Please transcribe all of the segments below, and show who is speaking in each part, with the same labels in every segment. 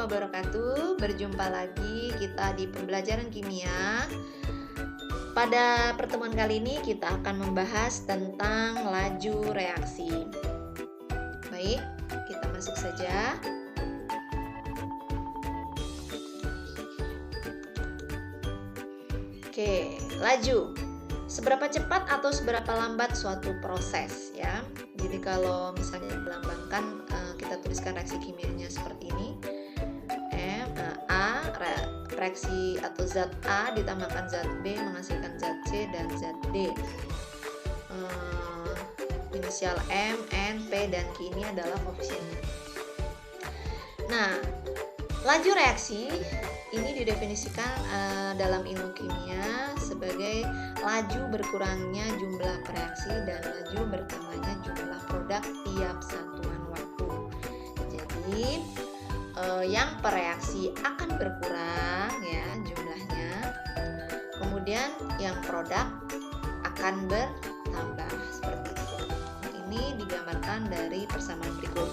Speaker 1: wabarakatuh. Berjumpa lagi kita di pembelajaran kimia. Pada pertemuan kali ini kita akan membahas tentang laju reaksi. Baik, kita masuk saja. Oke, laju. Seberapa cepat atau seberapa lambat suatu proses, ya. Jadi kalau misalnya dilambangkan, kita tuliskan reaksi kimianya seperti ini. Reaksi atau zat A ditambahkan zat B menghasilkan zat C dan zat D. Inisial M, N, P, dan Q ini adalah koefisiennya. Nah, laju reaksi ini didefinisikan dalam ilmu kimia sebagai laju berkurangnya jumlah reaksi dan laju bertambahnya jumlah produk tiap satuan waktu. Jadi yang bereaksi akan berkurang ya jumlahnya, kemudian yang produk akan bertambah seperti itu. Ini digambarkan dari persamaan berikut.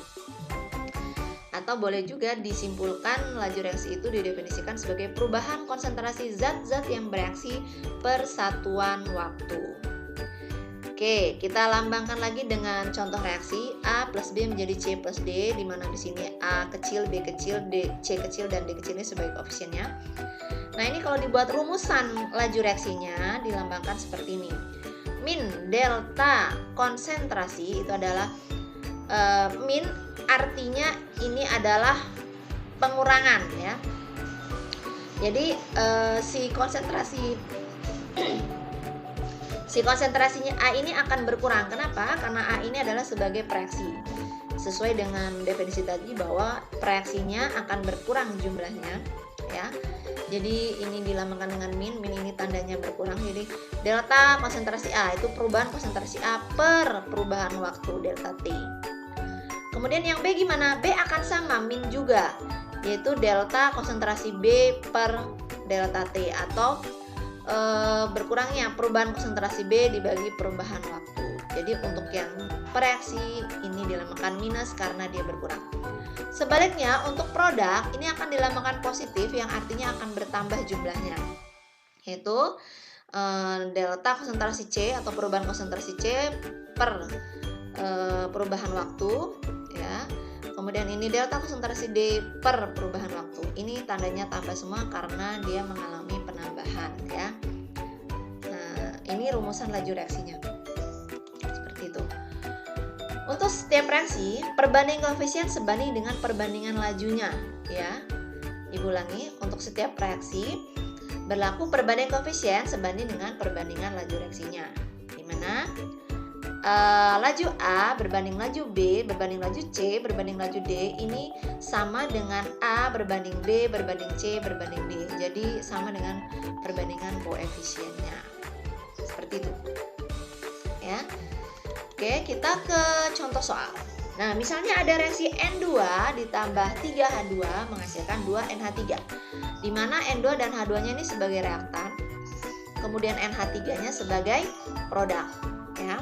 Speaker 1: Atau boleh juga disimpulkan laju reaksi itu didefinisikan sebagai perubahan konsentrasi zat-zat yang bereaksi per satuan waktu. Oke, kita lambangkan lagi dengan contoh reaksi A plus B menjadi C plus D, di mana di sini A kecil, B kecil, C kecil, dan D kecil ini sebagai koefisiennya. Nah, ini kalau dibuat rumusan laju reaksinya dilambangkan seperti ini. Min delta konsentrasi itu adalah min artinya ini adalah pengurangan ya. Jadi si konsentrasinya A ini akan berkurang. Kenapa? Karena A ini adalah sebagai reaksi. Sesuai dengan definisi tadi bahwa reaksinya akan berkurang jumlahnya ya. Jadi ini dilambangkan dengan min ini tandanya berkurang. Jadi delta konsentrasi A itu perubahan konsentrasi A per perubahan waktu delta T. Kemudian yang B gimana? B akan sama, min juga, yaitu delta konsentrasi B per delta T atau berkurangnya perubahan konsentrasi B dibagi perubahan waktu. Jadi untuk yang reaksi ini dilambangkan minus karena dia berkurang. Sebaliknya untuk produk ini akan dilambangkan positif yang artinya akan bertambah jumlahnya, yaitu delta konsentrasi C atau perubahan konsentrasi C per perubahan waktu ya. Kemudian ini delta konsentrasi D per perubahan waktu. Ini tandanya tambah semua karena dia mengalami penambahan ya. Nah, ini rumusan laju reaksinya. Seperti itu. Untuk setiap reaksi, perbandingan koefisien sebanding dengan perbandingan lajunya ya. Ibu ulangi, untuk setiap reaksi berlaku perbandingan koefisien sebanding dengan perbandingan laju reaksinya. Di mana laju A berbanding laju B berbanding laju C berbanding laju D ini sama dengan A berbanding B berbanding C berbanding D. Jadi sama dengan perbandingan koefisiennya. Seperti itu. Ya. Oke, kita ke contoh soal. Nah, misalnya ada reaksi N2 ditambah 3H2 menghasilkan 2NH3. Di mana N2 dan H2-nya ini sebagai reaktan, kemudian NH3-nya sebagai produk, ya.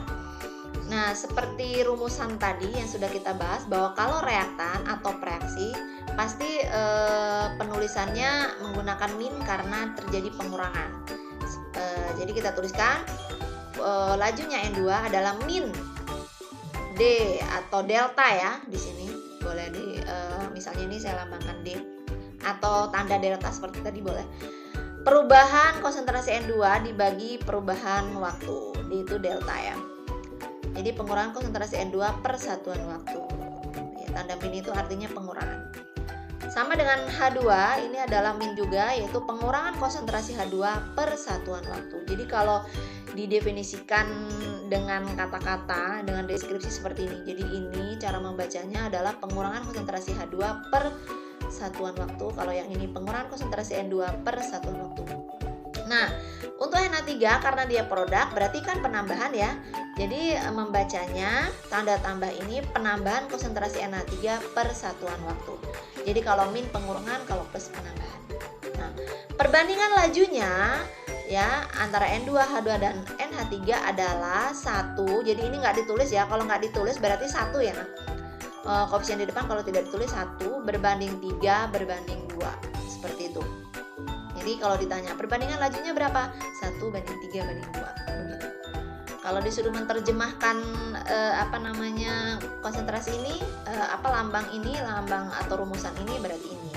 Speaker 1: Nah, seperti rumusan tadi yang sudah kita bahas bahwa kalau reaktan atau reaksi pasti penulisannya menggunakan min karena terjadi pengurangan. Jadi kita tuliskan lajunya N2 adalah min D atau delta ya di sini. Boleh misalnya ini saya lambangkan D atau tanda delta seperti tadi boleh. Perubahan konsentrasi N2 dibagi perubahan waktu, D itu delta ya. Jadi pengurangan konsentrasi N2 per satuan waktu. Ya, tanda min itu artinya pengurangan. Sama dengan H2, ini adalah min juga, yaitu pengurangan konsentrasi H2 per satuan waktu. Jadi kalau didefinisikan dengan kata-kata, dengan deskripsi seperti ini. Jadi ini cara membacanya adalah pengurangan konsentrasi H2 per satuan waktu. Kalau yang ini pengurangan konsentrasi N2 per satuan waktu. Nah, untuk NH3 karena dia produk berarti kan penambahan ya. Jadi membacanya tanda tambah ini penambahan konsentrasi NH3 per satuan waktu. Jadi kalau min pengurangan, kalau plus penambahan. Nah, perbandingan lajunya ya antara N2, H2 dan NH3 adalah 1. Jadi ini nggak ditulis ya. Kalau nggak ditulis berarti 1 ya. Nah. koefisien di depan kalau tidak ditulis 1 berbanding 3 berbanding 2. Seperti itu. Jadi kalau ditanya perbandingan lajunya berapa? 1 banding 3 banding 2. Begitu. Kalau disuruh menerjemahkan konsentrasi ini, lambang ini, lambang atau rumusan ini berarti ini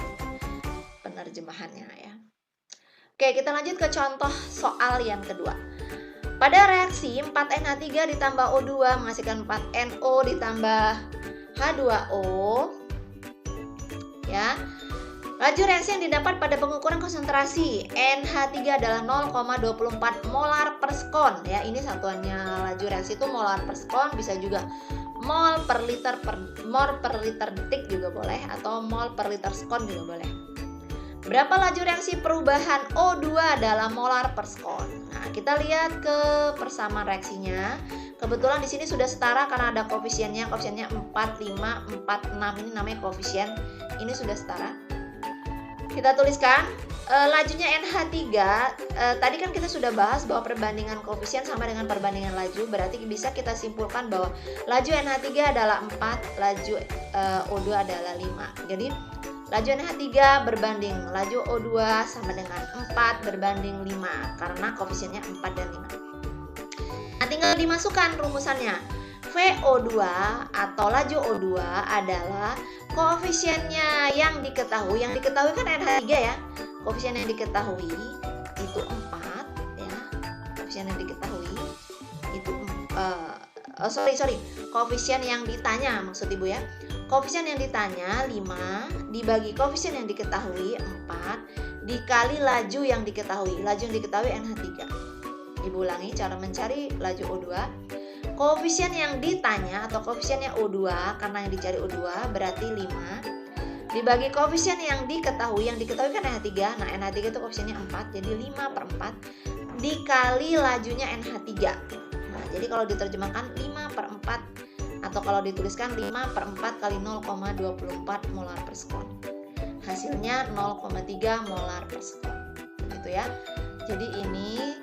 Speaker 1: penerjemahannya ya. Oke, kita lanjut ke contoh soal yang kedua. Pada reaksi 4NH3 ditambah O2 menghasilkan 4NO ditambah H2O ya. Laju reaksi yang didapat pada pengukuran konsentrasi NH3 adalah 0,24 molar per sekon ya. Ini satuannya laju reaksi itu molar per sekon, bisa juga mol per liter detik juga boleh, atau mol per liter sekon juga boleh. Berapa laju reaksi perubahan O2 dalam molar per sekon? Nah, kita lihat ke persamaan reaksinya. Kebetulan di sini sudah setara karena ada koefisiennya 4, 5, 4, 6. Ini namanya koefisien. Ini sudah setara. Kita tuliskan lajunya NH3. Tadi kan kita sudah bahas bahwa perbandingan koefisien sama dengan perbandingan laju. Berarti bisa kita simpulkan bahwa laju NH3 adalah 4, laju O2 adalah 5. Jadi laju NH3 berbanding laju O2 sama dengan 4 berbanding 5 karena koefisiennya 4 dan 5. Nah, tinggal dimasukkan rumusannya. VO2 atau laju O2 adalah koefisiennya yang diketahui. Yang diketahui kan NH3 ya. Koefisien yang diketahui itu 4 ya. Koefisien yang diketahui itu koefisien yang ditanya maksud Ibu ya. Koefisien yang ditanya 5 dibagi koefisien yang diketahui 4 dikali laju yang diketahui. Laju yang diketahui NH3. Ibu ulangi cara mencari laju O2. Koefisien yang ditanya atau koefisiennya O2 karena yang dicari O2 berarti 5 dibagi koefisien yang diketahui kan NH3. Nah, NH3 itu koefisiennya 4, jadi 5 per 4 dikali lajunya NH3. Nah, jadi kalau diterjemahkan 5 per 4 atau kalau dituliskan 5 per 4 kali 0,24 molar per sekon. Hasilnya 0,3 molar per sekon. Gitu ya. Jadi ini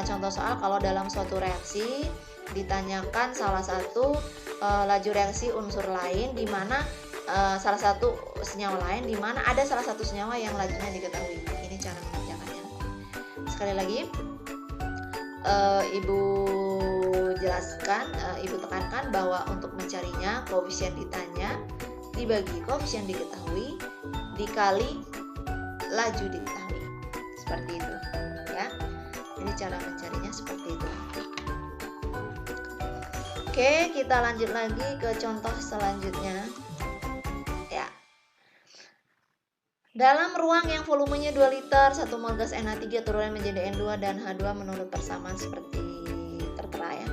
Speaker 1: contoh soal kalau dalam suatu reaksi ditanyakan salah satu laju reaksi unsur lain di mana salah satu senyawa lain di mana ada salah satu senyawa yang lajunya diketahui. Ini cara mengerjakannya. Sekali lagi Ibu jelaskan, Ibu tekankan bahwa untuk mencarinya koefisien ditanya dibagi koefisien diketahui dikali laju diketahui. Seperti itu ya. Ini cara mencarinya seperti itu. Oke, kita lanjut lagi ke contoh selanjutnya. Ya. Dalam ruang yang volumenya 2 liter, 1 mol gas NH3 turun menjadi N2 dan H2 menurut persamaan seperti tertera ya.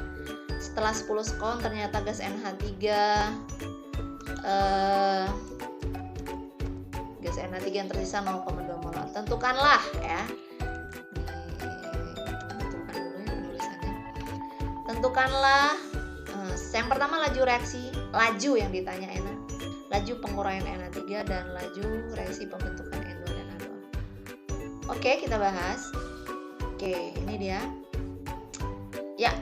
Speaker 1: Setelah 10 sekon ternyata gas NH3 yang tersisa 0,2 mol. Tentukanlah ya. Tentukanlah yang pertama laju reaksi, laju yang ditanya laju penguraian NH3 dan laju reaksi pembentukan N2 dan H2. Oke, kita bahas. Oke, ini dia. Ya,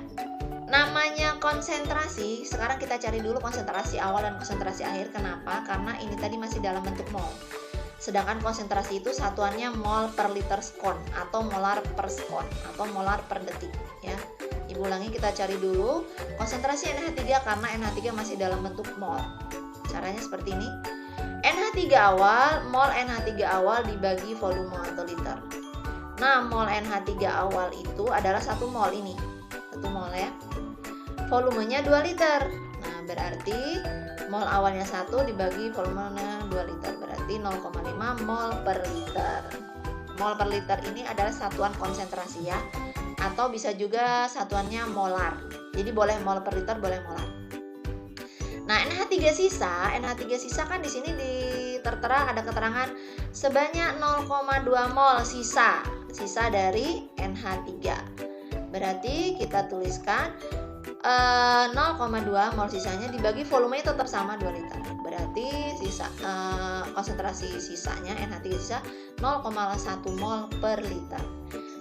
Speaker 1: namanya konsentrasi. Sekarang kita cari dulu konsentrasi awal dan konsentrasi akhir. Kenapa? Karena ini tadi masih dalam bentuk mol. Sedangkan konsentrasi itu satuannya mol per liter sekon atau molar per sekon atau molar per detik ya. Ibu ulangi, kita cari dulu konsentrasi NH3 karena NH3 masih dalam bentuk mol. Caranya seperti ini. NH3 awal, mol NH3 awal dibagi volume atau liter. Nah, mol NH3 awal itu adalah 1 mol ini. 1 mol ya. Volumenya 2 liter. Nah, berarti mol awalnya 1 dibagi volumenya 2 liter. Berarti 0,5 mol per liter. Mol per liter ini adalah satuan konsentrasi ya. Atau bisa juga satuannya molar. Jadi boleh mol per liter, boleh molar. Nah, NH3 sisa kan di sini tertera ada keterangan sebanyak 0,2 mol sisa dari NH3. Berarti kita tuliskan 0,2 mol sisanya dibagi volumenya tetap sama 2 liter. Berarti sisa konsentrasi sisanya NH3 sisa 0,1 mol per liter.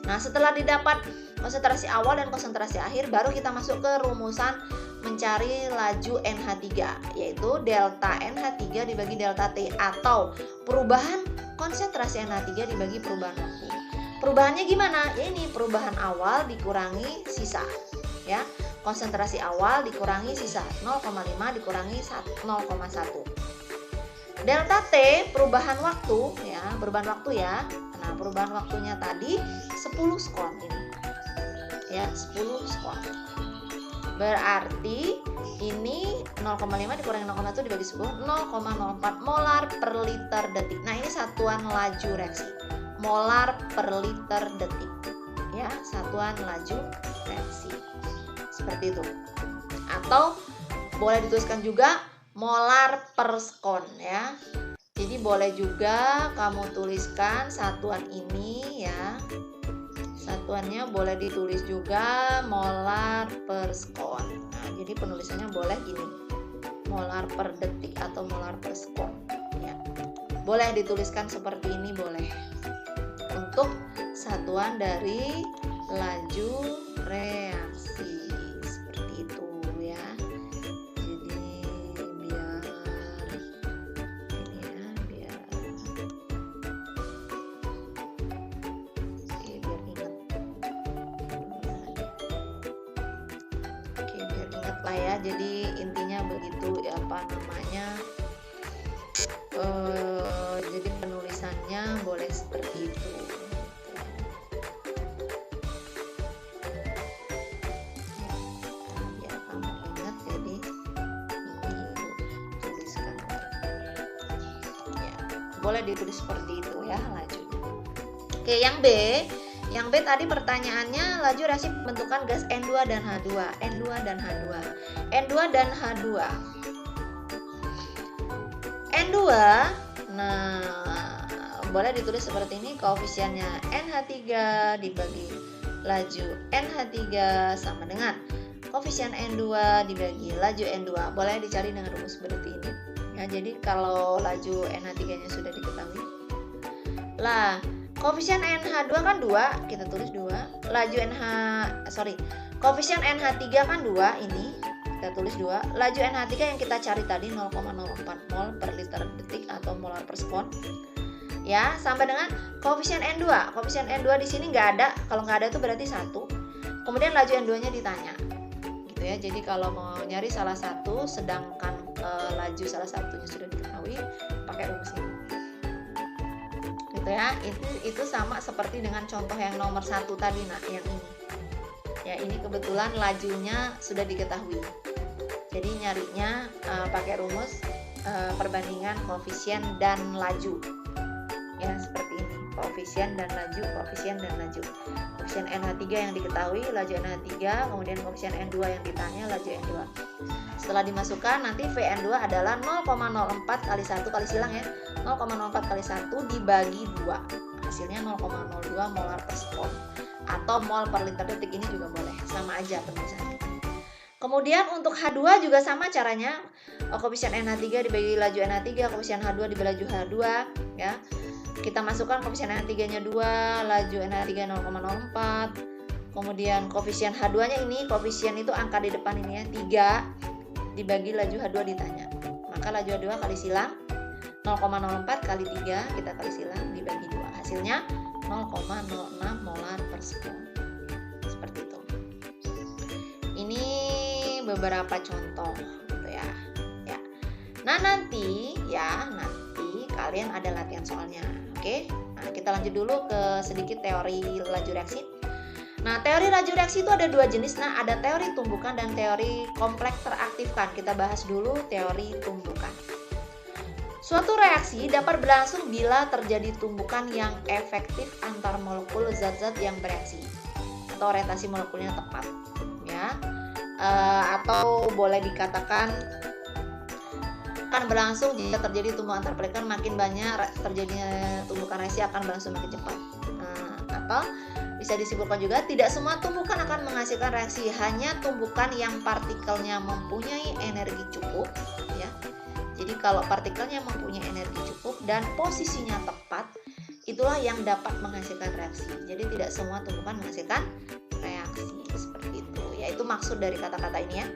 Speaker 1: Nah, setelah didapat konsentrasi awal dan konsentrasi akhir, baru kita masuk ke rumusan mencari laju NH3, yaitu delta NH3 dibagi delta T, atau perubahan konsentrasi NH3 dibagi perubahan waktu. Perubahannya gimana? Ya ini perubahan awal dikurangi sisa, ya. Konsentrasi awal dikurangi sisa 0,5 dikurangi 0,1. Delta T perubahan waktu, ya, perubahan waktu ya. Nah, perubahan waktunya tadi 10 skon ini. Ya, 10 skon. Berarti ini 0,5 dikurangi 0,1 dibagi 10, 0,04 molar per liter detik. Nah, ini satuan laju reaksi. Molar per liter detik. Ya, satuan laju reaksi. Seperti itu. Atau boleh dituliskan juga molar per skon, ya. Jadi boleh juga kamu tuliskan satuan ini, ya. Satuannya boleh ditulis juga molar per skon. Nah, jadi penulisannya boleh gini, molar per detik atau molar per skon, ya. Boleh dituliskan seperti ini, boleh. Untuk satuan dari laju reaksi. Seperti itu, ya. Jadi biar ini ya, biar oke, biar ingat. Oke, biar ingat lah ya. Jadi intinya begitu, ya, apa namanya? Jadi penulisannya boleh seperti itu. Boleh ditulis seperti itu, ya, laju. Oke, yang B tadi pertanyaannya laju reaksi pembentukan gas N2 dan H2. N2 dan H2. N2 dan H2. N2, nah, boleh ditulis seperti ini, koefisiennya NH3 dibagi laju NH3 sama dengan koefisien N2 dibagi laju N2. Boleh dicari dengan rumus seperti ini. Ya, jadi kalau laju NH3-nya sudah diketahui, lah koefisien NH2 kan 2, kita tulis 2. Koefisien NH3 kan 2, ini kita tulis 2. Laju NH3 yang kita cari tadi 0,04 mol per liter detik atau molar per sekon. Ya, sampai dengan koefisien N2. Koefisien N2 di sini nggak ada, kalau nggak ada itu berarti 1. Kemudian laju N2-nya ditanya. Gitu ya. Jadi kalau mau nyari salah satu sedangkan laju salah satunya sudah diketahui, pakai rumus ini. Gitu ya. Itu sama seperti dengan contoh yang nomor 1 tadi, nah, yang ini. Ya, ini kebetulan lajunya sudah diketahui. Jadi nyarinya pakai rumus perbandingan koefisien dan laju. Ya, seperti ini. Koefisien dan laju, koefisien dan laju. Koefisien NH3 yang diketahui, laju NH3, kemudian koefisien N2 yang ditanya, laju N2. Setelah dimasukkan, nanti VN2 adalah 0,04 kali 1 kali silang, ya. 0,04 kali 1 dibagi 2. Hasilnya 0,02 molar per sekon. Atau mol per liter detik, ini juga boleh. Sama aja penulisannya. Kemudian untuk H2 juga sama caranya. Koefisien NH3 dibagi laju NH3, koefisien H2 dibagi laju H2, ya. Kita masukkan koefisien NH3-nya 2, laju NH3 0,04. Kemudian koefisien H2-nya ini, koefisien itu angka di depan ini, ya, 3 dibagi laju H2 ditanya. Maka laju H2 kali silang 0,04 kali 3 kita kali silang dibagi 2. Hasilnya 0,06 molar per sekon. Seperti itu. Ini beberapa contoh, gitu ya. Ya. Nah, nanti kalian ada latihan soalnya. Oke. Nah, kita lanjut dulu ke sedikit teori laju reaksi. Nah, teori laju reaksi itu ada 2 jenis. Nah, ada teori tumbukan dan teori kompleks teraktifkan. Kita bahas dulu teori tumbukan. Suatu reaksi dapat berlangsung bila terjadi tumbukan yang efektif antar molekul zat-zat yang bereaksi atau orientasi molekulnya tepat, ya. Atau boleh dikatakan akan berlangsung jika terjadi tumbukan antar molekul, makin banyak terjadinya tumbukan reaksi akan berlangsung makin cepat. Atau bisa disimpulkan juga tidak semua tumbukan akan menghasilkan reaksi, hanya tumbukan yang partikelnya mempunyai energi cukup, ya. Jadi kalau partikelnya mempunyai energi cukup dan posisinya tepat, itulah yang dapat menghasilkan reaksi. Jadi tidak semua tumbukan menghasilkan reaksi seperti itu. Yaitu maksud dari kata-kata ini, ya.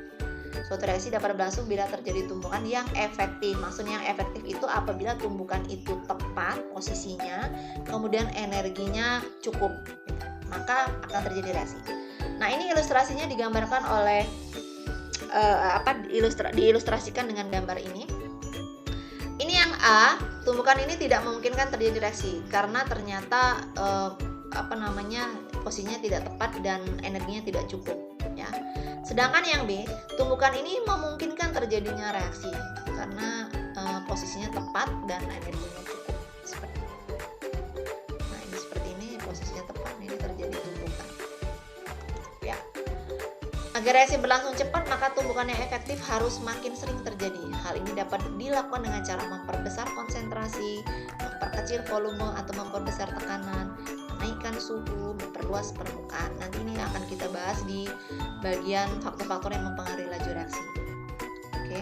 Speaker 1: Suatu reaksi dapat berlangsung bila terjadi tumbukan yang efektif. Maksudnya yang efektif itu apabila tumbukan itu tepat posisinya, kemudian energinya cukup, maka akan terjadi reaksi. Nah, ini ilustrasinya digambarkan oleh diilustrasikan dengan gambar ini. Ini yang A, tumbukan ini tidak memungkinkan terjadi reaksi karena ternyata posisinya tidak tepat dan energinya tidak cukup, ya. Sedangkan yang B, tumbukan ini memungkinkan terjadinya reaksi karena posisinya tepat dan energinya cukup. Seperti ini. Nah, ini seperti ini, posisinya tepat, ini terjadi tumbukan. Ya. Agar reaksi berlangsung cepat, maka tumbukan yang efektif harus makin sering terjadi. Hal ini dapat dilakukan dengan cara memperbesar konsentrasi, memperkecil volume atau memperbesar tekanan, menaikkan suhu, memperluas permukaan. Nanti ini akan kita bahas di bagian faktor-faktor yang mempengaruhi laju reaksi. Oke.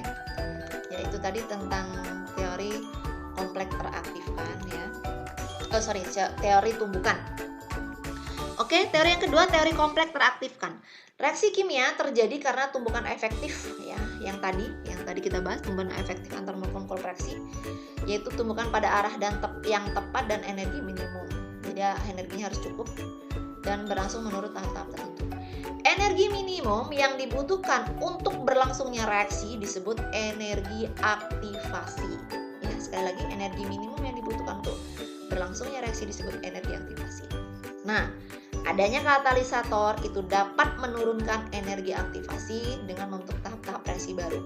Speaker 1: Ya, itu tadi tentang teori kompleks teraktifkan, ya. Teori tumbukan. Oke, teori yang kedua, teori kompleks teraktifkan. Reaksi kimia terjadi karena tumbukan efektif, ya. Yang tadi kita bahas, tumbukan efektif antar molekul reaksi, yaitu tumbukan pada arah yang tepat dan energi minimum. Jadi energinya harus cukup dan berlangsung menurut tahap-tahap tertentu. Energi minimum yang dibutuhkan untuk berlangsungnya reaksi disebut energi aktivasi. Ya, sekali lagi, energi minimum yang dibutuhkan untuk berlangsungnya reaksi disebut energi aktivasi. Nah, adanya katalisator itu dapat menurunkan energi aktivasi dengan membentuk tahap-tahap reaksi baru.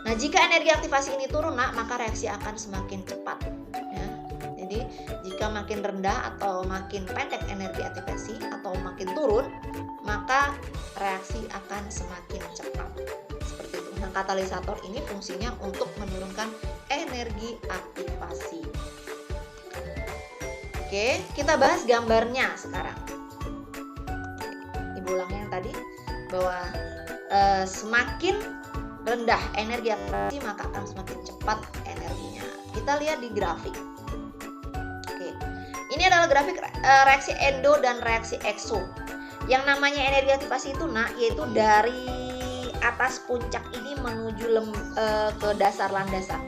Speaker 1: Nah, jika energi aktivasi ini turun, maka reaksi akan semakin cepat. Ya. Jadi, jika makin rendah atau makin pendek energi aktivasi atau makin turun, maka reaksi akan semakin cepat. Seperti itu. Nah, katalisator ini fungsinya untuk menurunkan energi aktivasi. Oke, kita bahas gambarnya sekarang. Ibu ulang yang tadi, bahwa semakin rendah energi aktivasi maka akan semakin cepat energinya. Kita lihat di grafik. Oke, ini adalah grafik reaksi endo dan reaksi ekso. Yang namanya energi aktivasi itu, yaitu dari atas puncak ini menuju ke dasar landasan,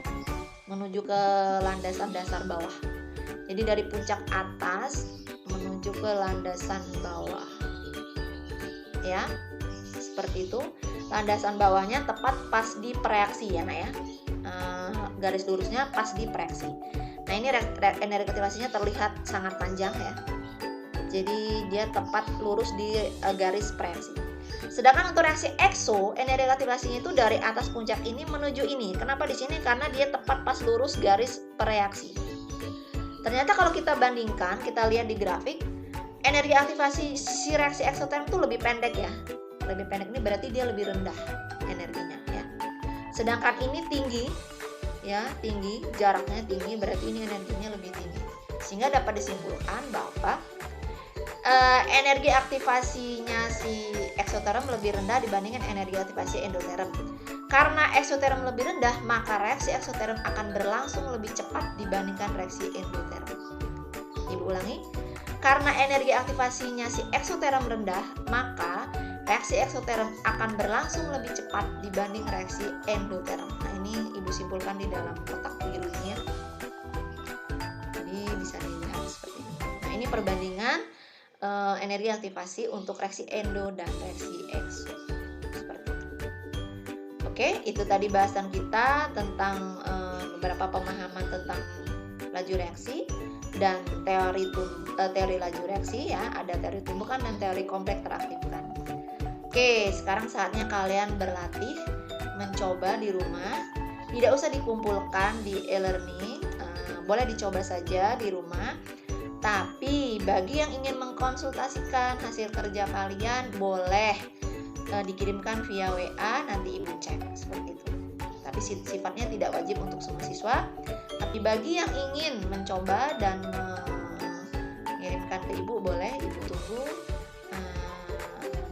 Speaker 1: menuju ke landasan dasar bawah. Jadi dari puncak atas menuju ke landasan bawah, ya, seperti itu. Landasan bawahnya tepat pas di preaksi, ya, ya. Garis lurusnya pas di preaksi. Nah, ini energi aktivasinya terlihat sangat panjang, ya. Jadi dia tepat lurus di garis preaksi. Sedangkan untuk reaksi ekso, energi aktivasinya itu dari atas puncak ini menuju ini. Kenapa di sini? Karena dia tepat pas lurus garis preaksi. Ternyata kalau kita bandingkan, kita lihat di grafik, energi aktivasi si reaksi eksoterm itu lebih pendek, ya. Lebih pendek ini berarti dia lebih rendah energinya, ya. Sedangkan ini tinggi, ya, tinggi, jaraknya tinggi, berarti ini energinya lebih tinggi. Sehingga dapat disimpulkan bahwa energi aktivasinya si eksoterm lebih rendah dibandingkan energi aktivasi endoterm. Karena eksoterm lebih rendah, maka reaksi eksoterm akan berlangsung lebih cepat dibandingkan reaksi endoterm. Ibu ulangi. Karena energi aktivasinya si eksoterm rendah, maka reaksi eksoterm akan berlangsung lebih cepat dibanding reaksi endoterm. Nah, ini Ibu simpulkan di dalam kotak biru ini, ya. Jadi bisa dilihat seperti ini. Nah, ini perbandingan energi aktivasi untuk reaksi endo dan reaksi ekso. Seperti itu. Oke, itu tadi bahasan kita tentang beberapa pemahaman tentang laju reaksi dan teori laju reaksi, ya. Ada teori tumbukan dan teori kompleks teraktifkan. Oke, sekarang saatnya kalian berlatih mencoba di rumah. Tidak usah dikumpulkan di e-learning, boleh dicoba saja di rumah. Tapi bagi yang ingin mengkonsultasikan hasil kerja kalian, boleh dikirimkan via WA, nanti Ibu cek, seperti itu. Tapi sifatnya tidak wajib untuk semua siswa. Tapi bagi yang ingin mencoba dan mengirimkan ke Ibu, boleh, Ibu tunggu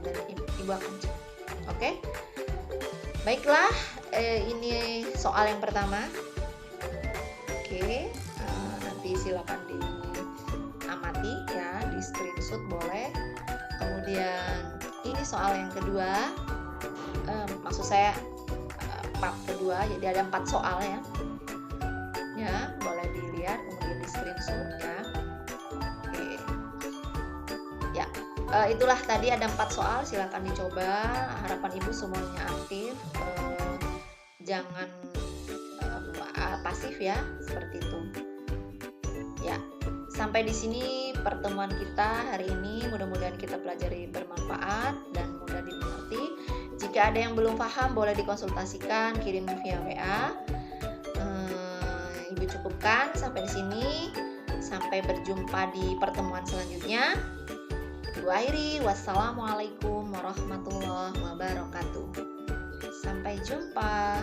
Speaker 1: dan Ibu akan cek. Oke? Baiklah, ini soal yang pertama. Oke, nanti silakan diamati, ya, di screenshot boleh. Kemudian ini soal yang kedua. maksud saya part kedua, jadi ada 4 soal ya. Ya, boleh dilihat kemudian di screenshot ya. Oke. Ya, itulah tadi ada 4 soal, silakan dicoba. Harapan Ibu semuanya aktif. Jangan pasif ya, seperti itu. Ya, sampai di sini pertemuan kita hari ini. Mudah-mudahan kita pelajari bermanfaat dan mudah dimengerti. Jika ada yang belum paham boleh dikonsultasikan, kirim via WA. Ibu cukupkan sampai di sini. Sampai berjumpa di pertemuan selanjutnya. Ibu akhiri, wassalamualaikum warahmatullahi wabarakatuh. Sampai jumpa.